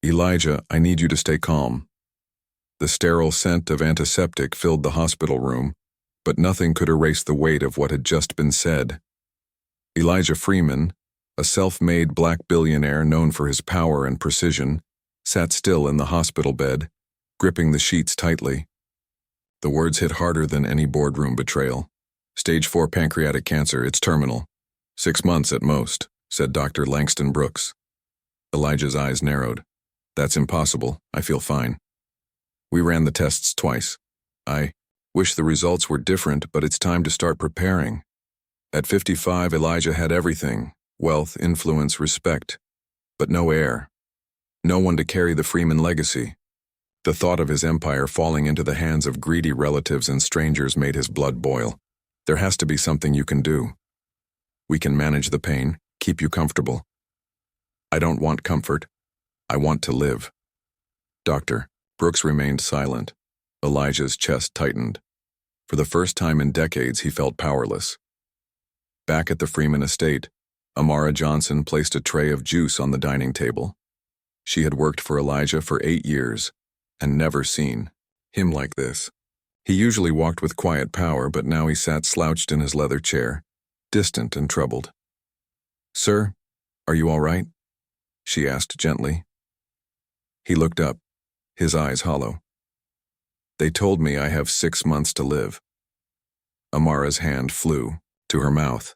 Elijah, I need you to stay calm. The sterile scent of antiseptic filled the hospital room, but nothing could erase the weight of what had just been said. Elijah Freeman, a self-made black billionaire known for his power and precision, sat still in the hospital bed, gripping the sheets tightly. The words hit harder than any boardroom betrayal. Stage 4 pancreatic cancer, it's terminal. 6 months at most, said Dr. Langston Brooks. Elijah's eyes narrowed. That's impossible. I feel fine. We ran the tests twice. I wish the results were different, but it's time to start preparing. At 55, Elijah had everything: wealth, influence, respect, but no heir. No one to carry the Freeman legacy. The thought of his empire falling into the hands of greedy relatives and strangers made his blood boil. There has to be something you can do. We can manage the pain, keep you comfortable. I don't want comfort. I want to live. Doctor. Brooks remained silent. Elijah's chest tightened. For the first time in decades, he felt powerless. Back at the Freeman estate, Amara Johnson placed a tray of juice on the dining table. She had worked for Elijah for 8 years and never seen him like this. He usually walked with quiet power, but now he sat slouched in his leather chair, distant and troubled. "Sir, are you all right?" she asked gently. He looked up, his eyes hollow. "They told me I have 6 months to live." Amara's hand flew to her mouth.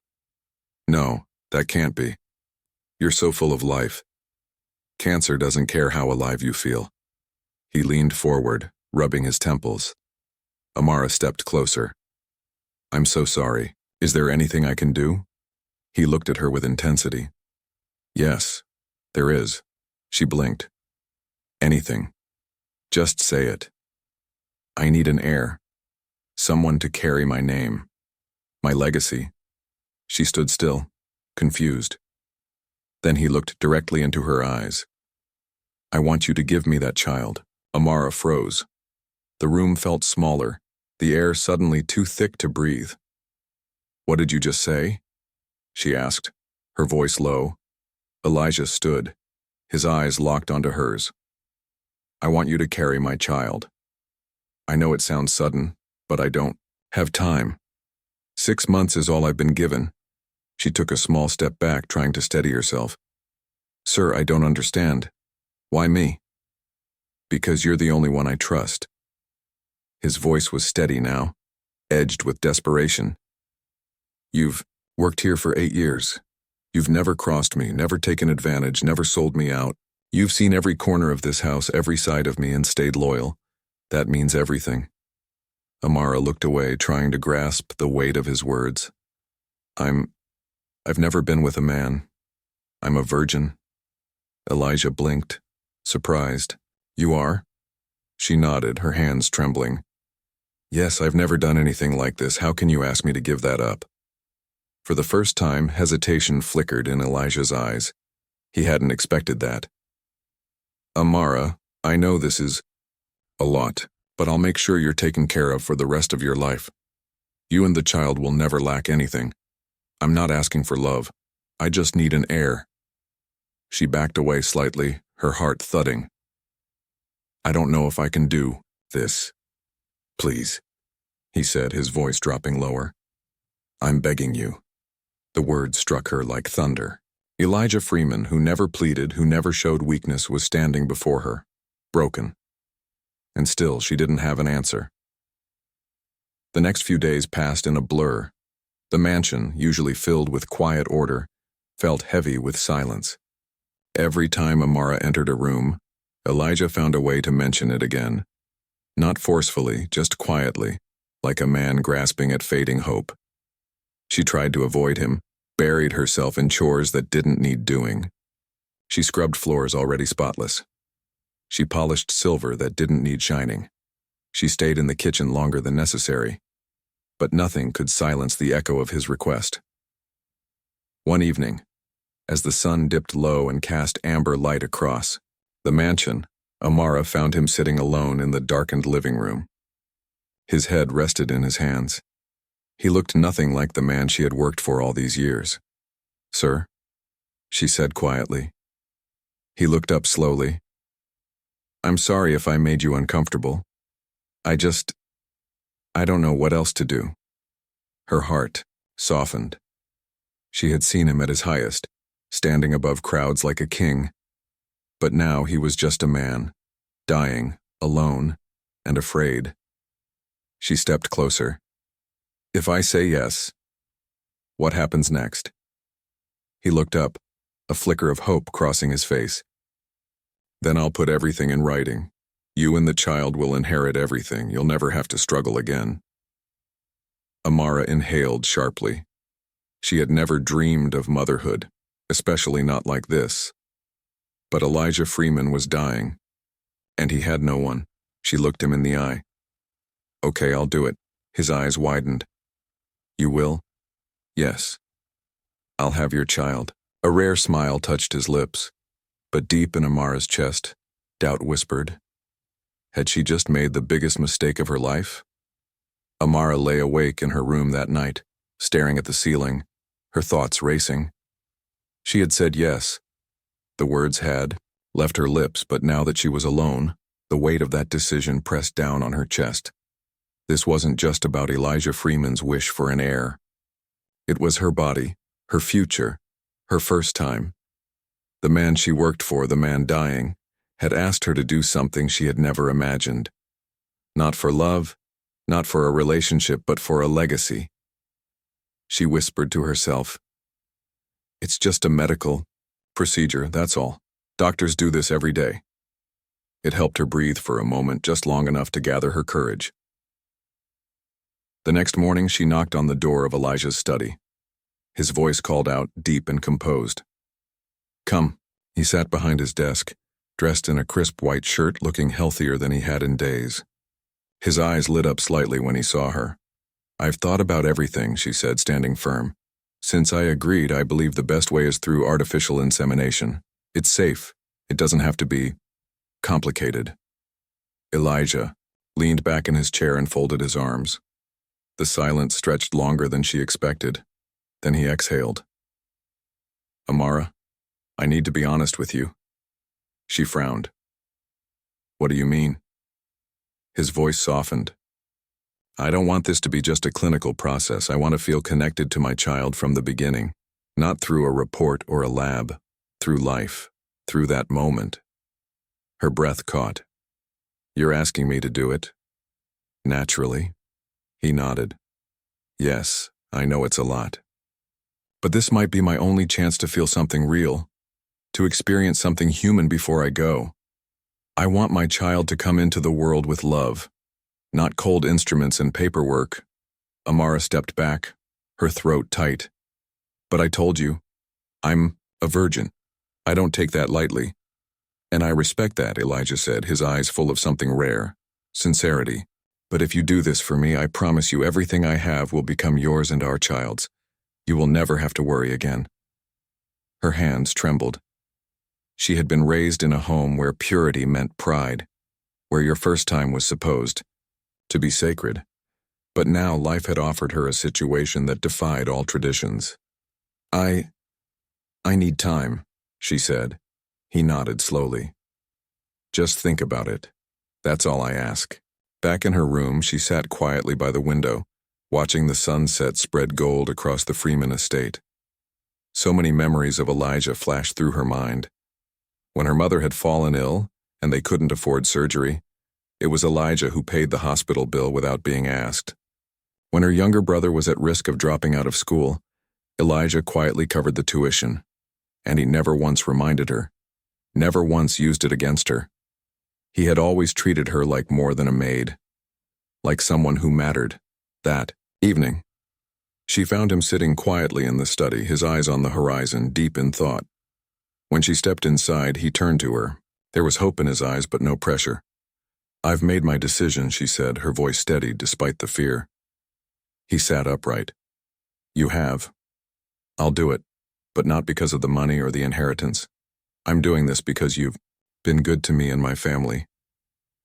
"No, that can't be. You're so full of life. Cancer doesn't care how alive you feel." He leaned forward, rubbing his temples. Amara stepped closer. "I'm so sorry. Is there anything I can do?" He looked at her with intensity. "Yes, there is." She blinked. "Anything. Just say it. I need an heir. Someone to carry my name. My legacy." She stood still, confused. Then he looked directly into her eyes. "I want you to give me that child." Amara froze. The room felt smaller, the air suddenly too thick to breathe. "What did you just say?" she asked, her voice low. Elijah stood, his eyes locked onto hers. "I want you to carry my child. I know it sounds sudden, but I don't have time. 6 months is all I've been given." She took a small step back, trying to steady herself. "Sir, I don't understand. Why me?" "Because you're the only one I trust." His voice was steady now, edged with desperation. "You've worked here for 8 years. You've never crossed me, never taken advantage, never sold me out. You've seen every corner of this house, every side of me, and stayed loyal. That means everything." Amara looked away, trying to grasp the weight of his words. I've never been with a man. I'm a virgin." Elijah blinked, surprised. "You are?" She nodded, her hands trembling. "Yes, I've never done anything like this. How can you ask me to give that up?" For the first time, hesitation flickered in Elijah's eyes. He hadn't expected that. "Amara, I know this is a lot, but I'll make sure you're taken care of for the rest of your life. You and the child will never lack anything. I'm not asking for love. I just need an heir." She backed away slightly, her heart thudding. "I don't know if I can do this. Please," he said, his voice dropping lower. "I'm begging you." The words struck her like thunder. Elijah Freeman, who never pleaded, who never showed weakness, was standing before her, broken. And still, she didn't have an answer. The next few days passed in a blur. The mansion, usually filled with quiet order, felt heavy with silence. Every time Amara entered a room, Elijah found a way to mention it again. Not forcefully, just quietly, like a man grasping at fading hope. She tried to avoid him, buried herself in chores that didn't need doing. She scrubbed floors already spotless. She polished silver that didn't need shining. She stayed in the kitchen longer than necessary. But nothing could silence the echo of his request. One evening, as the sun dipped low and cast amber light across the mansion, Amara found him sitting alone in the darkened living room. His head rested in his hands. He looked nothing like the man she had worked for all these years. "Sir?" she said quietly. He looked up slowly, I'm sorry if I made you uncomfortable. I don't know what else to do. Her heart softened. She had seen him at his highest, standing above crowds like a king. But now he was just a man, dying, alone, and afraid. She stepped closer. If I say yes, what happens next? He looked up, a flicker of hope crossing his face. Then I'll put everything in writing. You and the child will inherit everything. You'll never have to struggle again. Amara inhaled sharply. She had never dreamed of motherhood, especially not like this. But Elijah Freeman was dying, and he had no one. She looked him in the eye. Okay, I'll do it. His eyes widened. You will? Yes. I'll have your child. A rare smile touched his lips, but deep in Amara's chest, doubt whispered. Had she just made the biggest mistake of her life? Amara lay awake in her room that night, staring at the ceiling, her thoughts racing. She had said yes. The words had left her lips, but now that she was alone, the weight of that decision pressed down on her chest. This wasn't just about Elijah Freeman's wish for an heir. It was her body, her future, her first time. The man she worked for, the man dying, had asked her to do something she had never imagined. Not for love, not for a relationship, but for a legacy. She whispered to herself, "It's just a medical procedure, that's all. Doctors do this every day." It helped her breathe for a moment, just long enough to gather her courage. The next morning, she knocked on the door of Elijah's study. His voice called out, deep and composed. Come. He sat behind his desk, dressed in a crisp white shirt, looking healthier than he had in days. His eyes lit up slightly when he saw her. I've thought about everything, she said, standing firm. Since I agreed, I believe the best way is through artificial insemination. It's safe. It doesn't have to be complicated. Elijah leaned back in his chair and folded his arms. The silence stretched longer than she expected. Then he exhaled. Amara, I need to be honest with you. She frowned. What do you mean? His voice softened. I don't want this to be just a clinical process. I want to feel connected to my child from the beginning, not through a report or a lab, through life, through that moment. Her breath caught. You're asking me to do it? Naturally. He nodded. Yes, I know it's a lot. But this might be my only chance to feel something real, to experience something human before I go. I want my child to come into the world with love, not cold instruments and paperwork. Amara stepped back, her throat tight. But I told you, I'm a virgin. I don't take that lightly. And I respect that, Elijah said, his eyes full of something rare, sincerity. But if you do this for me, I promise you everything I have will become yours and our child's. You will never have to worry again. Her hands trembled. She had been raised in a home where purity meant pride, where your first time was supposed to be sacred. But now life had offered her a situation that defied all traditions. I need time, she said. He nodded slowly. Just think about it. That's all I ask. Back in her room, she sat quietly by the window, watching the sunset spread gold across the Freeman estate. So many memories of Elijah flashed through her mind. When her mother had fallen ill, and they couldn't afford surgery, it was Elijah who paid the hospital bill without being asked. When her younger brother was at risk of dropping out of school, Elijah quietly covered the tuition, and he never once reminded her, never once used it against her. He had always treated her like more than a maid, like someone who mattered. That evening, she found him sitting quietly in the study, his eyes on the horizon, deep in thought. When she stepped inside, he turned to her. There was hope in his eyes, but no pressure. I've made my decision, she said, her voice steady despite the fear. He sat upright. You have. I'll do it, but not because of the money or the inheritance. I'm doing this because you've been good to me and my family.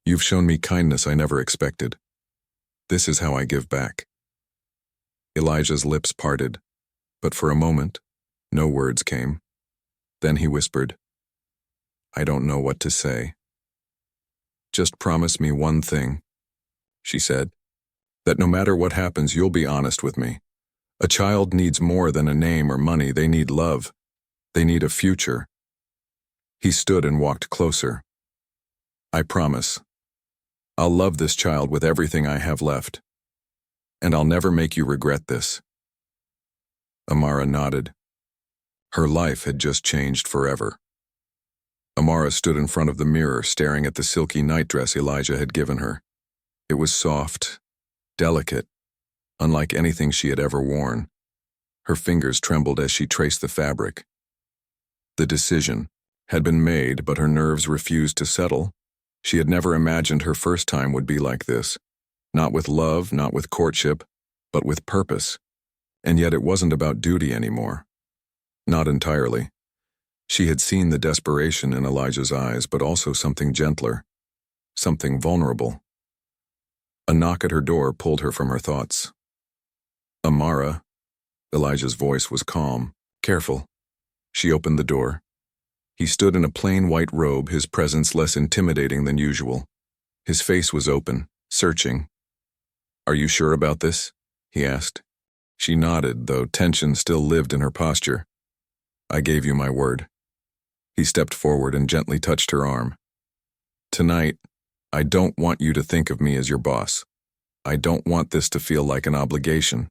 You've shown me kindness I never expected. This is how I give back. Elijah's lips parted, but for a moment, no words came. Then he whispered, I don't know what to say. Just promise me one thing, she said, that no matter what happens, you'll be honest with me. A child needs more than a name or money. They need love. They need a future. He stood and walked closer. I promise. I'll love this child with everything I have left. And I'll never make you regret this. Amara nodded. Her life had just changed forever. Amara stood in front of the mirror, staring at the silky nightdress Elijah had given her. It was soft, delicate, unlike anything she had ever worn. Her fingers trembled as she traced the fabric. The decision had been made, but her nerves refused to settle. She had never imagined her first time would be like this. Not with love, not with courtship, but with purpose. And yet it wasn't about duty anymore. Not entirely. She had seen the desperation in Elijah's eyes, but also something gentler, something vulnerable. A knock at her door pulled her from her thoughts. Amara. Elijah's voice was calm. Careful. She opened the door. He stood in a plain white robe, his presence less intimidating than usual. His face was open, searching. Are you sure about this? He asked. She nodded, though tension still lived in her posture. I gave you my word. He stepped forward and gently touched her arm. Tonight, I don't want you to think of me as your boss. I don't want this to feel like an obligation.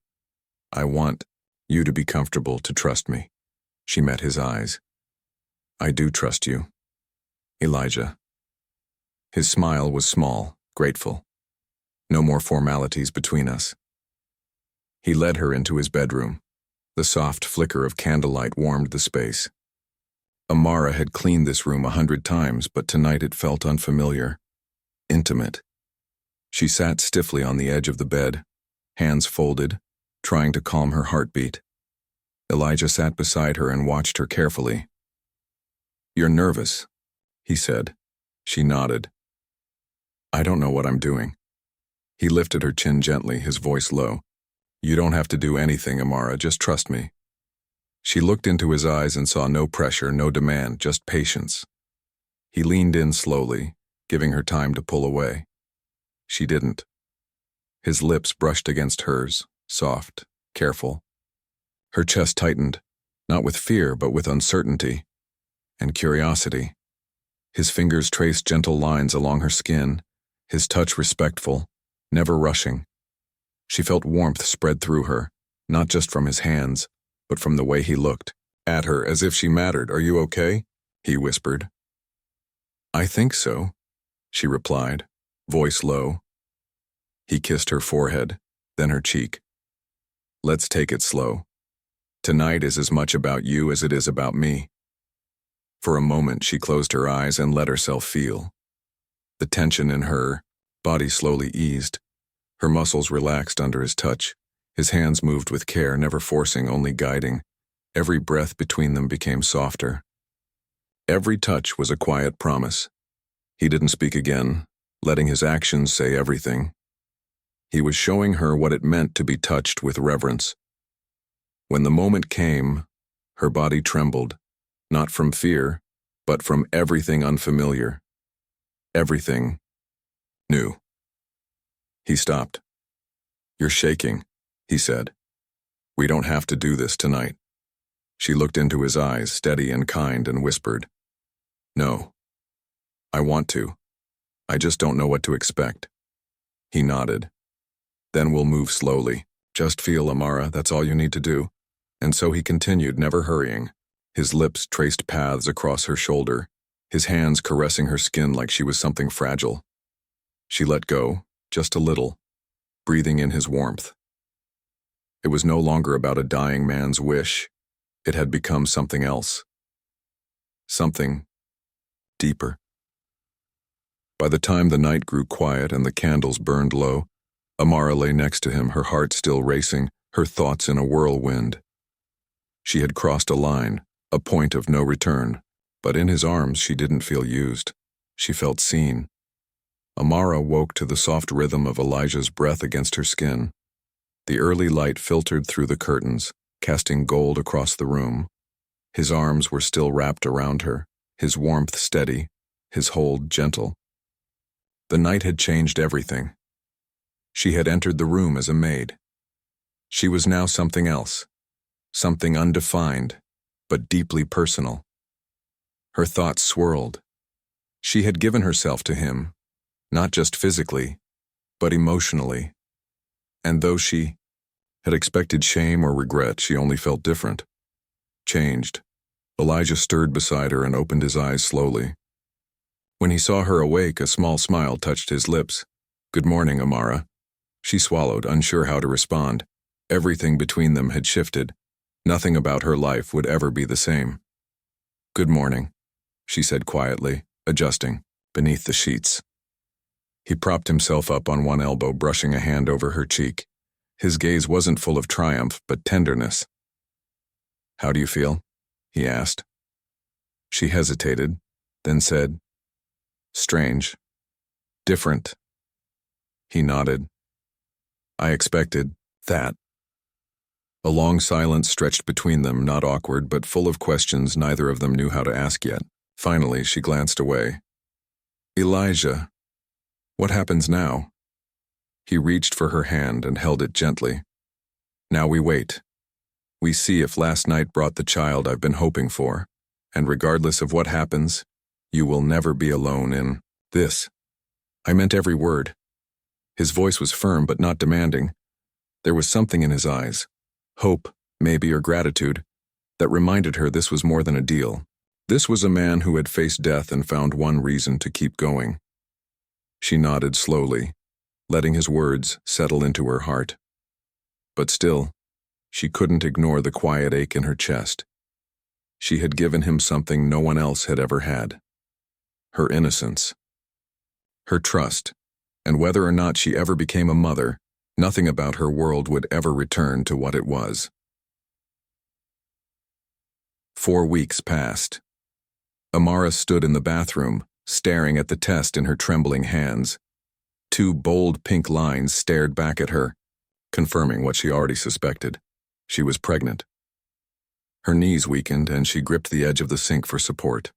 I want you to be comfortable, to trust me. She met his eyes. I do trust you, Elijah. His smile was small, grateful. No more formalities between us. He led her into his bedroom. The soft flicker of candlelight warmed the space. Amara had cleaned this room 100 times, but tonight it felt unfamiliar, intimate. She sat stiffly on the edge of the bed, hands folded, trying to calm her heartbeat. Elijah sat beside her and watched her carefully. You're nervous, he said. She nodded. I don't know what I'm doing. He lifted her chin gently, his voice low. You don't have to do anything, Amara, just trust me. She looked into his eyes and saw no pressure, no demand, just patience. He leaned in slowly, giving her time to pull away. She didn't. His lips brushed against hers, soft, careful. Her chest tightened, not with fear, but with uncertainty and curiosity. His fingers traced gentle lines along her skin, his touch respectful, never rushing. She felt warmth spread through her, not just from his hands, but from the way he looked at her as if she mattered. Are you okay? He whispered. I think so, she replied, voice low. He kissed her forehead, then her cheek. Let's take it slow. Tonight is as much about you as it is about me. For a moment, she closed her eyes and let herself feel. The tension in her body slowly eased. Her muscles relaxed under his touch. His hands moved with care, never forcing, only guiding. Every breath between them became softer. Every touch was a quiet promise. He didn't speak again, letting his actions say everything. He was showing her what it meant to be touched with reverence. When the moment came, her body trembled, not from fear, but from everything unfamiliar. Everything new. He stopped. You're shaking, he said. We don't have to do this tonight. She looked into his eyes, steady and kind, and whispered, No. I want to. I just don't know what to expect. He nodded. Then we'll move slowly. Just feel, Amara, that's all you need to do. And so he continued, never hurrying. His lips traced paths across her shoulder, his hands caressing her skin like she was something fragile. She let go, just a little, breathing in his warmth. It was no longer about a dying man's wish. It had become something else. Something deeper. By the time the night grew quiet and the candles burned low, Amara lay next to him, her heart still racing, her thoughts in a whirlwind. She had crossed a line, a point of no return, but in his arms she didn't feel used. She felt seen. Amara woke to the soft rhythm of Elijah's breath against her skin. The early light filtered through the curtains, casting gold across the room. His arms were still wrapped around her, his warmth steady, his hold gentle. The night had changed everything. She had entered the room as a maid. She was now something else, something undefined, but deeply personal. Her thoughts swirled. She had given herself to him, not just physically, but emotionally. And though she had expected shame or regret, she only felt different, changed. Elijah stirred beside her and opened his eyes slowly. When he saw her awake, a small smile touched his lips. "Good morning, Amara." She swallowed, unsure how to respond. Everything between them had shifted. Nothing about her life would ever be the same. "Good morning," she said quietly, adjusting beneath the sheets. He propped himself up on one elbow, brushing a hand over her cheek. His gaze wasn't full of triumph, but tenderness. "How do you feel?" he asked. She hesitated, then said, "Strange. Different." He nodded. "I expected that." A long silence stretched between them, not awkward, but full of questions neither of them knew how to ask yet. Finally, she glanced away. "Elijah, what happens now?" He reached for her hand and held it gently. "Now we wait. We see if last night brought the child I've been hoping for, and regardless of what happens, you will never be alone in this." I meant every word. His voice was firm but not demanding. There was something in his eyes, hope, maybe, or gratitude, that reminded her this was more than a deal. This was a man who had faced death and found one reason to keep going. She nodded slowly, letting his words settle into her heart. But still, she couldn't ignore the quiet ache in her chest. She had given him something no one else had ever had. Her innocence. Her trust. And whether or not she ever became a mother, nothing about her world would ever return to what it was. 4 weeks passed. Amara stood in the bathroom, staring at the test in her trembling hands. 2 bold pink lines stared back at her, confirming what she already suspected. She was pregnant. Her knees weakened and she gripped the edge of the sink for support.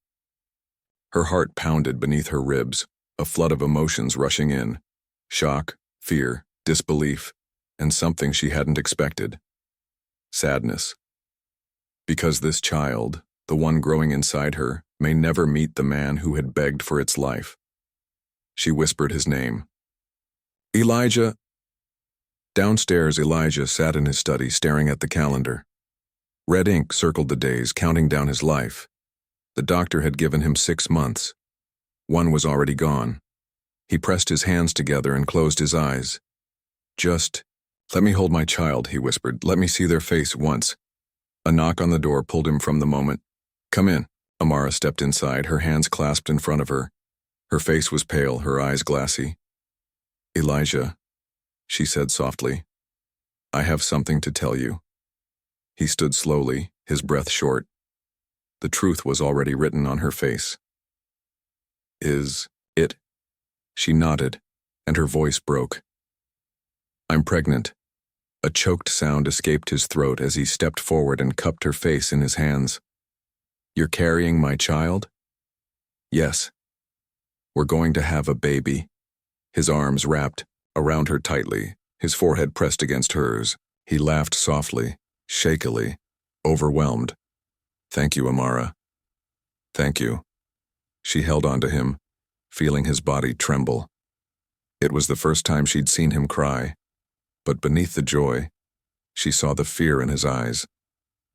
Her heart pounded beneath her ribs, a flood of emotions rushing in. Shock, fear, disbelief, and something she hadn't expected. Sadness. Because this child, the one growing inside her, may never meet the man who had begged for its life. She whispered his name. "Elijah." Downstairs, Elijah sat in his study staring at the calendar. Red ink circled the days, counting down his life. The doctor had given him 6 months. 1 was already gone. He pressed his hands together and closed his eyes. "Just let me hold my child," he whispered. "Let me see their face once." A knock on the door pulled him from the moment. "Come in." Amara stepped inside, her hands clasped in front of her. Her face was pale, her eyes glassy. "Elijah," she said softly, "I have something to tell you." He stood slowly, his breath short. The truth was already written on her face. "Is it?" She nodded, and her voice broke. "I'm pregnant." A choked sound escaped his throat as he stepped forward and cupped her face in his hands. "You're carrying my child?" "Yes. We're going to have a baby." His arms wrapped around her tightly, his forehead pressed against hers. He laughed softly, shakily, overwhelmed. "Thank you, Amara. Thank you." She held on to him, feeling his body tremble. It was the first time she'd seen him cry, but beneath the joy, she saw the fear in his eyes.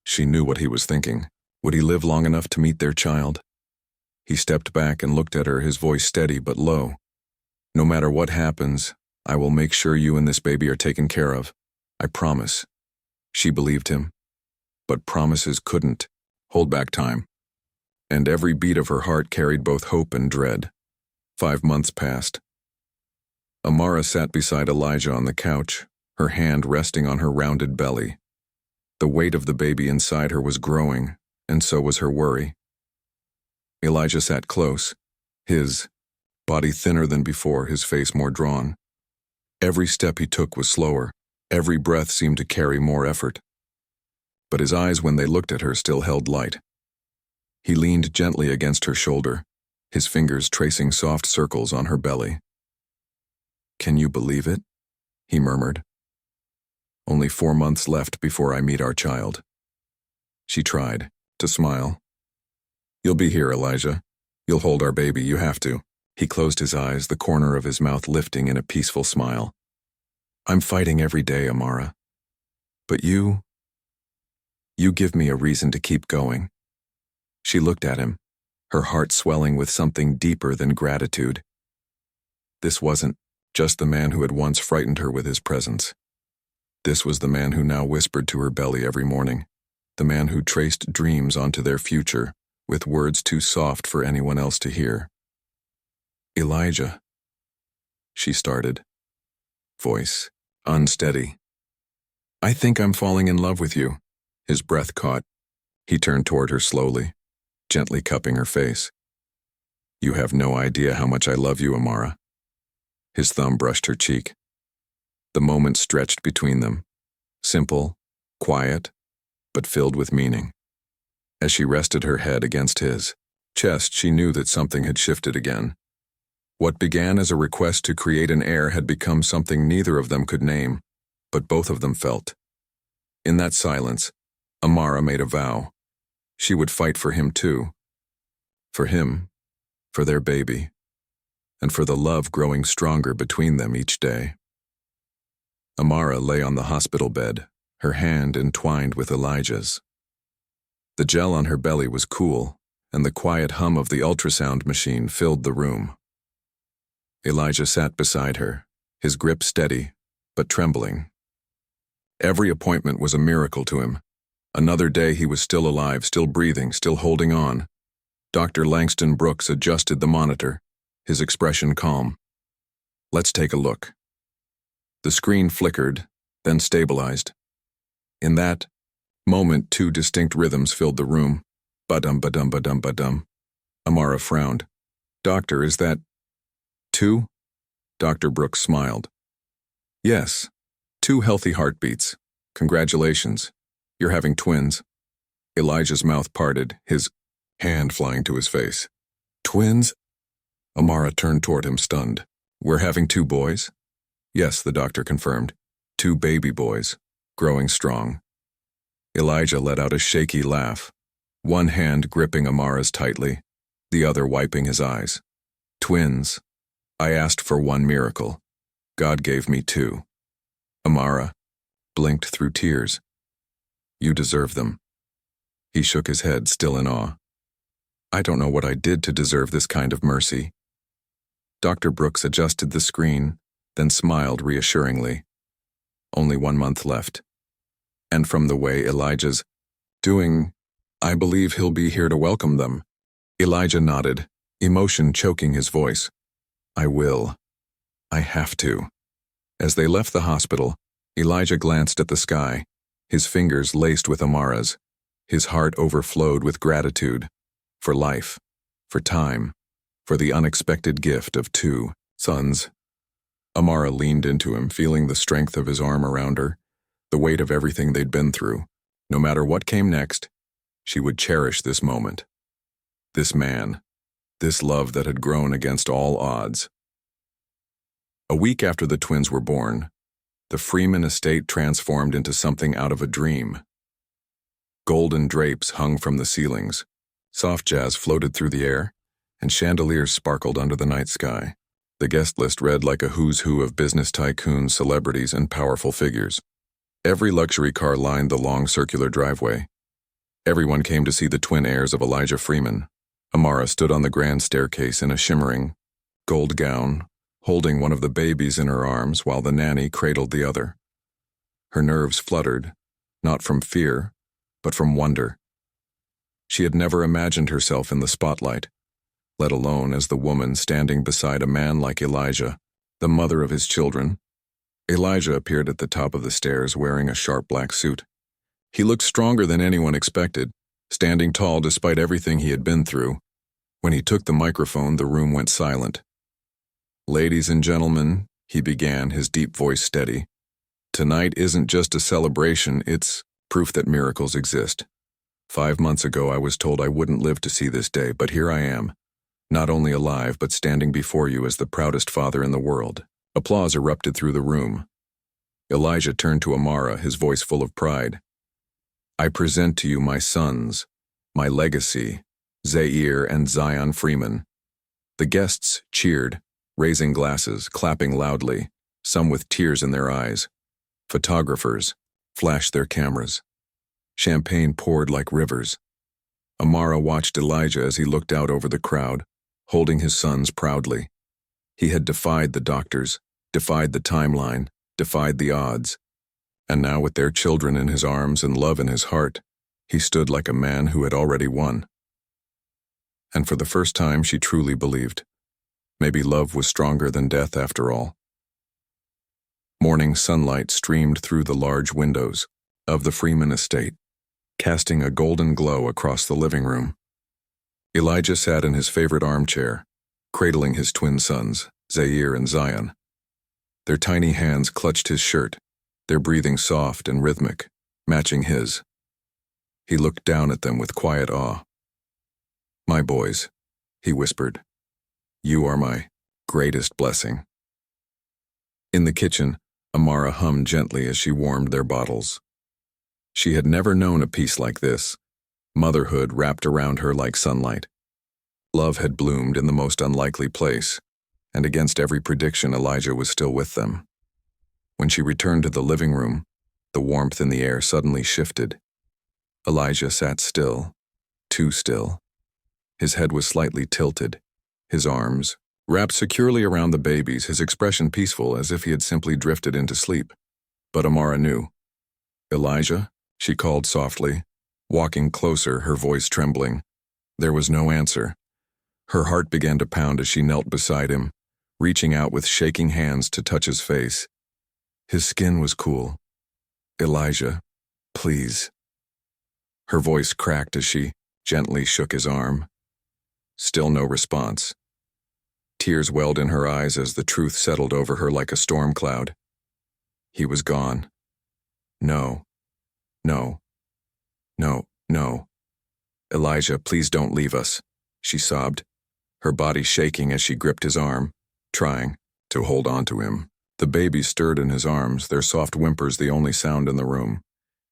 She knew what he was thinking. Would he live long enough to meet their child? He stepped back and looked at her, his voice steady but low. "No matter what happens, I will make sure you and this baby are taken care of. I promise." She believed him, but promises couldn't hold back time. And every beat of her heart carried both hope and dread. 5 months passed. Amara sat beside Elijah on the couch, her hand resting on her rounded belly. The weight of the baby inside her was growing, and so was her worry. Elijah sat close, his body thinner than before, his face more drawn. Every step he took was slower, every breath seemed to carry more effort. But his eyes, when they looked at her, still held light. He leaned gently against her shoulder, his fingers tracing soft circles on her belly. Can you believe it? He murmured. Only 4 months left before I meet our child. She tried to smile. You'll be here, Elijah. You'll hold our baby, you have to. He closed his eyes, the corner of his mouth lifting in a peaceful smile. I'm fighting every day, Amara. But you give me a reason to keep going. She looked at him, her heart swelling with something deeper than gratitude. This wasn't just the man who had once frightened her with his presence. This was the man who now whispered to her belly every morning, the man who traced dreams onto their future with words too soft for anyone else to hear. Elijah, she started, voice unsteady. I think I'm falling in love with you. His breath caught. He turned toward her slowly, gently cupping her face. You have no idea how much I love you, Amara. His thumb brushed her cheek. The moment stretched between them, simple, quiet, but filled with meaning. As she rested her head against his chest, she knew that something had shifted again. What began as a request to create an heir had become something neither of them could name, but both of them felt. In that silence, Amara made a vow. She would fight for him too. For him, for their baby, and for the love growing stronger between them each day. Amara lay on the hospital bed, her hand entwined with Elijah's. The gel on her belly was cool, and the quiet hum of the ultrasound machine filled the room. Elijah sat beside her, his grip steady, but trembling. Every appointment was a miracle to him. Another day he was still alive, still breathing, still holding on. Dr. Langston Brooks adjusted the monitor, his expression calm. Let's take a look. The screen flickered, then stabilized. In that moment, 2 distinct rhythms filled the room. Ba-dum, ba-dum, ba-dum, ba-dum. Amara frowned. Doctor, is that 2? Dr. Brooks smiled. Yes, 2 healthy heartbeats. Congratulations. You're having twins. Elijah's mouth parted, his hand flying to his face. Twins? Amara turned toward him, stunned. We're having 2 boys? Yes, the doctor confirmed. 2 baby boys, growing strong. Elijah let out a shaky laugh, one hand gripping Amara's tightly, the other wiping his eyes. Twins. I asked for 1 miracle. God gave me 2. Amara blinked through tears. You deserve them. He shook his head, still in awe. I don't know what I did to deserve this kind of mercy. Dr. Brooks adjusted the screen, then smiled reassuringly. Only 1 month left. And from the way Elijah's doing, I believe he'll be here to welcome them. Elijah nodded, emotion choking his voice. I will. I have to. As they left the hospital, Elijah glanced at the sky, his fingers laced with Amara's. His heart overflowed with gratitude. For life, for time, for the unexpected gift of 2 sons. Amara leaned into him, feeling the strength of his arm around her, the weight of everything they'd been through. No matter what came next, she would cherish this moment. This man, this love that had grown against all odds. A week after the twins were born, the Freeman estate transformed into something out of a dream. Golden drapes hung from the ceilings, soft jazz floated through the air, and chandeliers sparkled under the night sky. The guest list read like a who's who of business tycoons, celebrities, and powerful figures. Every luxury car lined the long circular driveway. Everyone came to see the twin heirs of Elijah Freeman. Amara stood on the grand staircase in a shimmering gold gown, holding one of the babies in her arms while the nanny cradled the other. Her nerves fluttered, not from fear, but from wonder. She had never imagined herself in the spotlight, let alone as the woman standing beside a man like Elijah, the mother of his children. Elijah appeared at the top of the stairs wearing a sharp black suit. He looked stronger than anyone expected, standing tall despite everything he had been through. When he took the microphone, the room went silent. Ladies and gentlemen, he began, his deep voice steady. Tonight isn't just a celebration, it's proof that miracles exist. 5 months ago, I was told I wouldn't live to see this day, but here I am, not only alive, but standing before you as the proudest father in the world. Applause erupted through the room. Elijah turned to Amara, his voice full of pride. I present to you my sons, my legacy, Zaire and Zion Freeman. The guests cheered, raising glasses, clapping loudly, some with tears in their eyes. Photographers flashed their cameras. Champagne poured like rivers. Amara watched Elijah as he looked out over the crowd, holding his sons proudly. He had defied the doctors, defied the timeline, defied the odds. And now, with their children in his arms and love in his heart, he stood like a man who had already won. And for the first time, she truly believed. Maybe love was stronger than death after all. Morning sunlight streamed through the large windows of the Freeman estate, casting a golden glow across the living room. Elijah sat in his favorite armchair, cradling his twin sons, Zaire and Zion. Their tiny hands clutched his shirt, their breathing soft and rhythmic, matching his. He looked down at them with quiet awe. My boys, he whispered, you are my greatest blessing. In the kitchen, Amara hummed gently as she warmed their bottles. She had never known a peace like this. Motherhood wrapped around her like sunlight. Love had bloomed in the most unlikely place, and against every prediction, Elijah was still with them. When she returned to the living room, the warmth in the air suddenly shifted. Elijah sat still, too still. His head was slightly tilted, his arms wrapped securely around the babies, his expression peaceful as if he had simply drifted into sleep. But Amara knew. Elijah, she called softly, walking closer, her voice trembling. There was no answer. Her heart began to pound as she knelt beside him, reaching out with shaking hands to touch his face. His skin was cool. Elijah, please. Her voice cracked as she gently shook his arm. Still no response. Tears welled in her eyes as the truth settled over her like a storm cloud. He was gone. No. No. No, no. Elijah, please don't leave us, she sobbed, her body shaking as she gripped his arm, trying to hold on to him. The babies stirred in his arms, their soft whimpers the only sound in the room.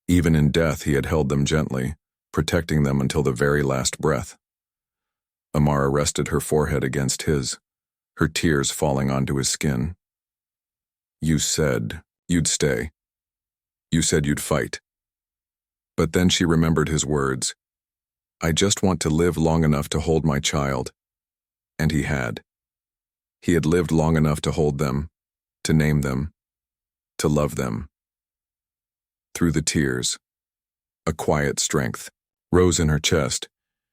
Even in death, he had held them gently, protecting them until the very last breath. Amara rested her forehead against his, her tears falling onto his skin. You said you'd stay. You said you'd fight. But then she remembered his words. I just want to live long enough to hold my child. And he had. He had lived long enough to hold them, to name them, to love them. Through the tears, a quiet strength rose in her chest.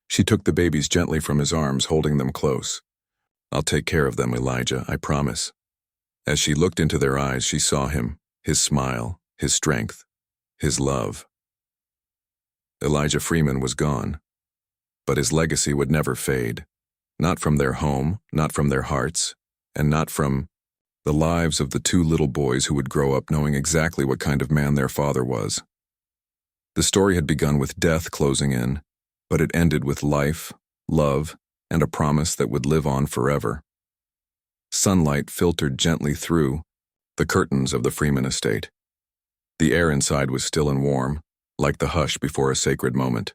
She took the babies gently from his arms, holding them close. I'll take care of them, Elijah, I promise. As she looked into their eyes, she saw him, his smile, his strength, his love. Elijah Freeman was gone, but his legacy would never fade. Not from their home, not from their hearts, and not from the lives of the two little boys who would grow up knowing exactly what kind of man their father was. The story had begun with death closing in, but it ended with life, love, and a promise that would live on forever. Sunlight filtered gently through the curtains of the Freeman estate. The air inside was still and warm, like the hush before a sacred moment.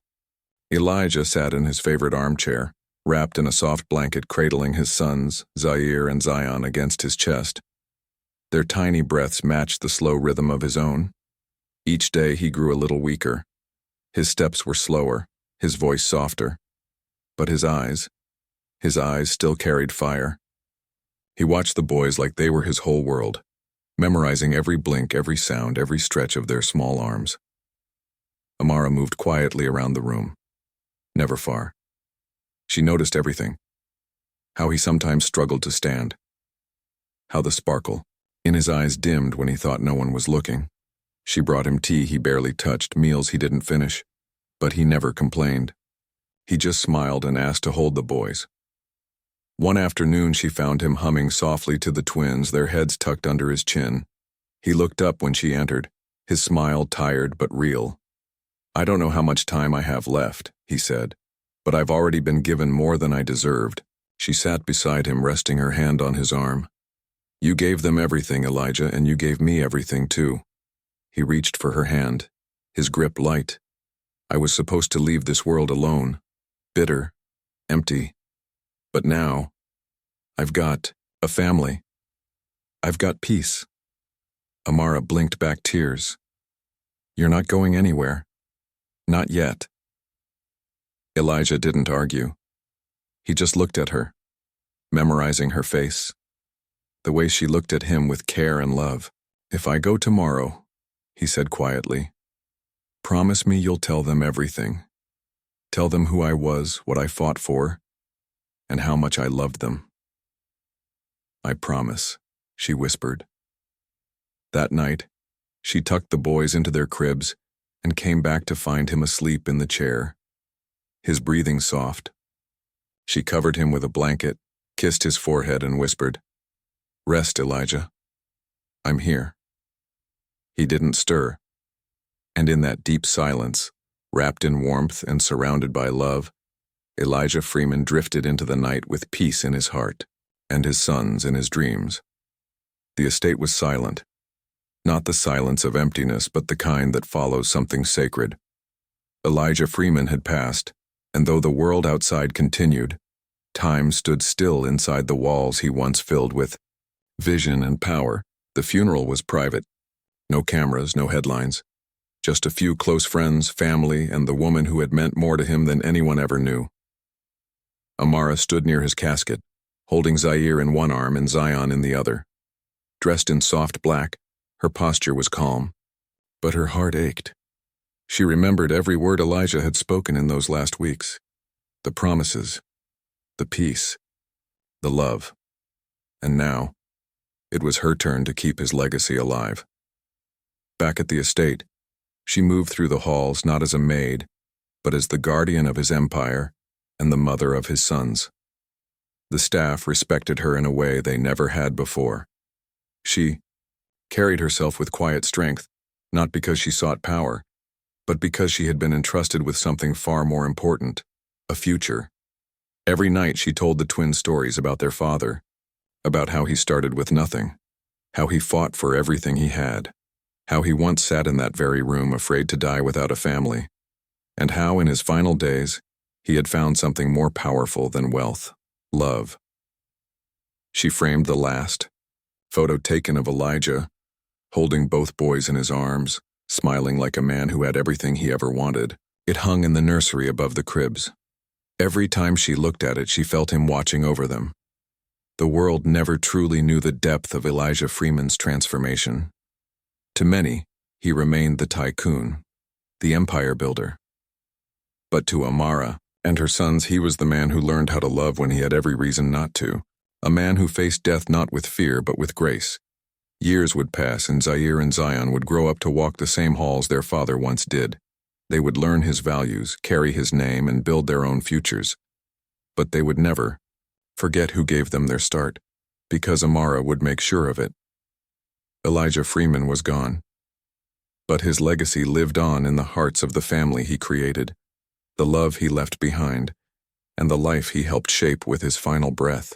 Elijah sat in his favorite armchair, wrapped in a soft blanket, cradling his sons, Zaire and Zion, against his chest. Their tiny breaths matched the slow rhythm of his own. Each day he grew a little weaker. His steps were slower, his voice softer. But his eyes still carried fire. He watched the boys like they were his whole world, memorizing every blink, every sound, every stretch of their small arms. Amara moved quietly around the room, never far. She noticed everything. How he sometimes struggled to stand. How the sparkle in his eyes dimmed when he thought no one was looking. She brought him tea he barely touched, meals he didn't finish, but he never complained. He just smiled and asked to hold the boys. One afternoon she found him humming softly to the twins, their heads tucked under his chin. He looked up when she entered, his smile tired but real. I don't know how much time I have left, he said, but I've already been given more than I deserved. She sat beside him, resting her hand on his arm. You gave them everything, Elijah, and you gave me everything too. He reached for her hand, his grip light. I was supposed to leave this world alone, bitter, empty. But now, I've got a family. I've got peace. Amara blinked back tears. You're not going anywhere. Not yet. Elijah didn't argue. He just looked at her, memorizing her face, the way she looked at him with care and love. If I go tomorrow, he said quietly, promise me you'll tell them everything. Tell them who I was, what I fought for, and how much I loved them. I promise, she whispered. That night, she tucked the boys into their cribs and came back to find him asleep in the chair, his breathing soft. She covered him with a blanket, kissed his forehead, and whispered, Rest, Elijah. I'm here. He didn't stir, and in that deep silence, wrapped in warmth and surrounded by love, Elijah Freeman drifted into the night with peace in his heart and his sons in his dreams. The estate was silent, not the silence of emptiness, but the kind that follows something sacred. Elijah Freeman had passed, and though the world outside continued, time stood still inside the walls he once filled with vision and power. The funeral was private. No cameras, no headlines. Just a few close friends, family, and the woman who had meant more to him than anyone ever knew. Amara stood near his casket, holding Zaire in one arm and Zion in the other. Dressed in soft black, her posture was calm, but her heart ached. She remembered every word Elijah had spoken in those last weeks. The promises, the peace, the love. And now, it was her turn to keep his legacy alive. Back at the estate, she moved through the halls not as a maid, but as the guardian of his empire and the mother of his sons. The staff respected her in a way they never had before. She carried herself with quiet strength, not because she sought power, but because she had been entrusted with something far more important, a future. Every night she told the twins stories about their father, about how he started with nothing, how he fought for everything he had, how he once sat in that very room afraid to die without a family, and how in his final days he had found something more powerful than wealth, love. She framed the last photo taken of Elijah, holding both boys in his arms, smiling like a man who had everything he ever wanted. It hung in the nursery above the cribs. Every time she looked at it, she felt him watching over them. The world never truly knew the depth of Elijah Freeman's transformation. To many, he remained the tycoon, the empire builder. But to Amara and her sons, he was the man who learned how to love when he had every reason not to, a man who faced death not with fear but with grace. Years would pass and Zaire and Zion would grow up to walk the same halls their father once did. They would learn his values, carry his name, and build their own futures. But they would never forget who gave them their start, because Amara would make sure of it. Elijah Freeman was gone, but his legacy lived on in the hearts of the family he created, the love he left behind, and the life he helped shape with his final breath.